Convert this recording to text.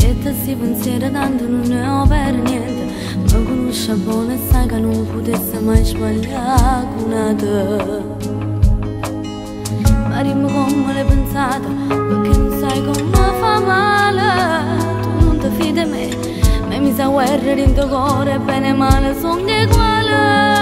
E te sti pensieri tanto non ne ho per niente. Mi conosci a buono e sai che non potesse mai sbagliare con te. Ma dimmi come l'hai pensata, perché non sai come fa male. Tu non ti fidi di me, ma mi sa guerra dentro cuore, bene e male sono uguali.